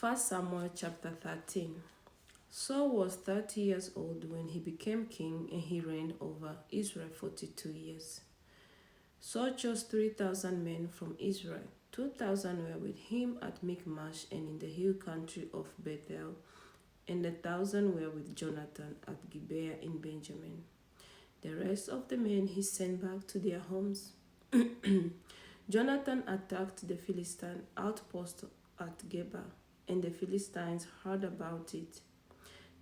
1 Samuel chapter 13. Saul was 30 years old when he became king, and he reigned over Israel 42 years. Saul chose 3,000 men from Israel. 2,000 were with him at Michmash and in the hill country of Bethel, and 1,000 were with Jonathan at Gibeah in Benjamin. The rest of the men he sent back to their homes. Jonathan attacked the Philistine outpost at Geba, and the Philistines heard about it.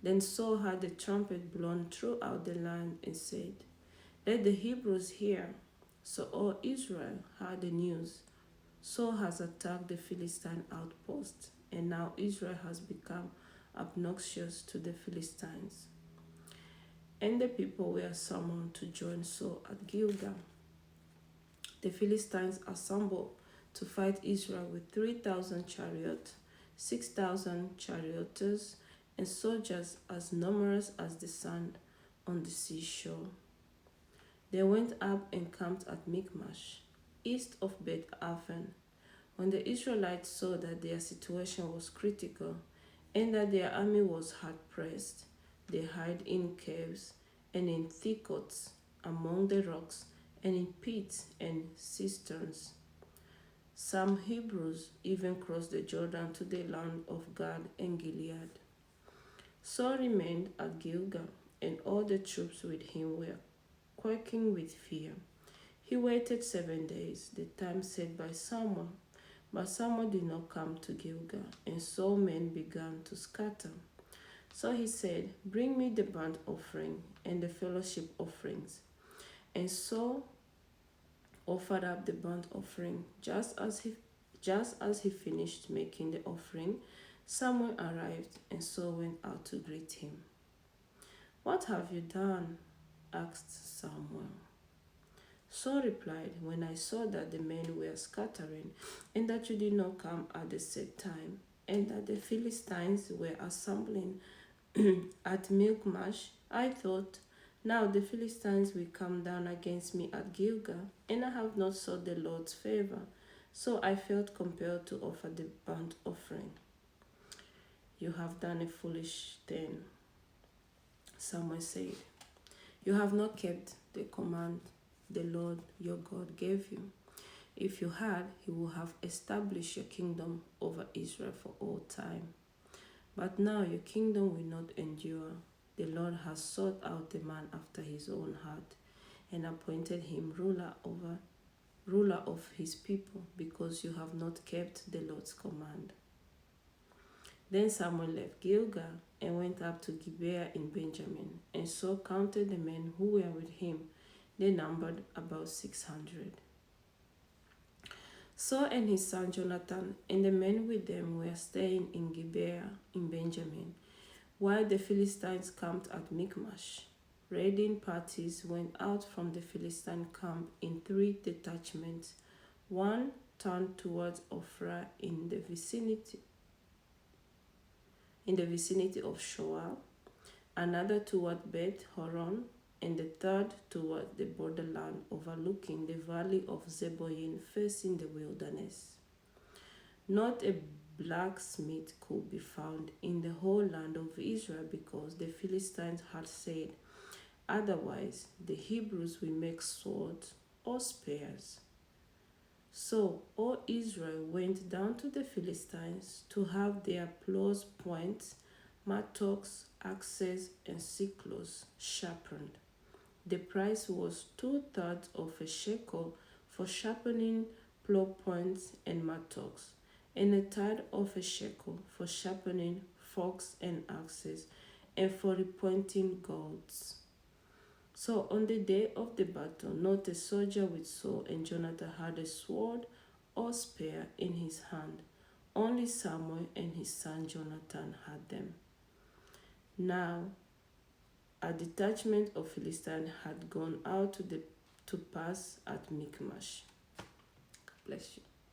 Then Saul had a trumpet blown throughout the land and said, "Let the Hebrews hear." So all Israel heard the news. Saul has attacked the Philistine outpost, and now Israel has become obnoxious to the Philistines. And the people were summoned to join Saul at Gilgal. The Philistines assembled to fight Israel with 3,000 chariots, 6,000 charioteers, and soldiers as numerous as the sand on the seashore. They went up and camped at Michmash, east of Beth-aven. When the Israelites saw that their situation was critical and that their army was hard-pressed, they hid in caves and in thickets among the rocks and in pits and cisterns. Some Hebrews even crossed the Jordan to the land of Gad and Gilead. Saul remained at Gilgal, and all the troops with him were quaking with fear. He waited 7 days, the time set by Samuel, but Samuel did not come to Gilgal, and Saul's men began to scatter. So he said, "Bring me the burnt offering and the fellowship offerings." And Saul offered up the burnt offering. Just as he finished making the offering, Samuel arrived, and Saul went out to greet him. "What have you done?" asked Samuel. Saul replied, "When I saw that the men were scattering, and that you did not come at the set time, and that the Philistines were assembling at Michmash, I thought, now the Philistines will come down against me at Gilgal, and I have not sought the Lord's favor, so I felt compelled to offer the burnt offering." "You have done a foolish thing," Samuel said. "You have not kept the command the Lord your God gave you. If you had, he would have established your kingdom over Israel for all time. But now your kingdom will not endure. The Lord has sought out a man after his own heart and appointed him ruler of his people, because you have not kept the Lord's command." Then Samuel left Gilgal and went up to Gibeah in Benjamin, and Saul counted the men who were with him. They numbered about 600. Saul and his son Jonathan and the men with them were staying in Gibeah in Benjamin, while the Philistines camped at Michmash. Raiding parties went out from the Philistine camp in 3 detachments. One turned towards Ophrah in the vicinity of Shoal, another toward Beth Horon, and the third toward the borderland overlooking the valley of Zeboim facing the wilderness. Not a blacksmith could be found in the whole land of Israel, because the Philistines had said, "Otherwise the Hebrews will make swords or spears." So all Israel went down to the Philistines to have their plows' points, mattocks, axes, and sickles sharpened. The price was 2/3 of a shekel for sharpening plow points and mattocks, and 1/3 of a shekel for sharpening forks and axes, and for repointing goads. So on the day of the battle, not a soldier with Saul and Jonathan had a sword or spear in his hand. Only Samuel and his son Jonathan had them. Now a detachment of Philistines had gone out to pass at Michmash. God bless you.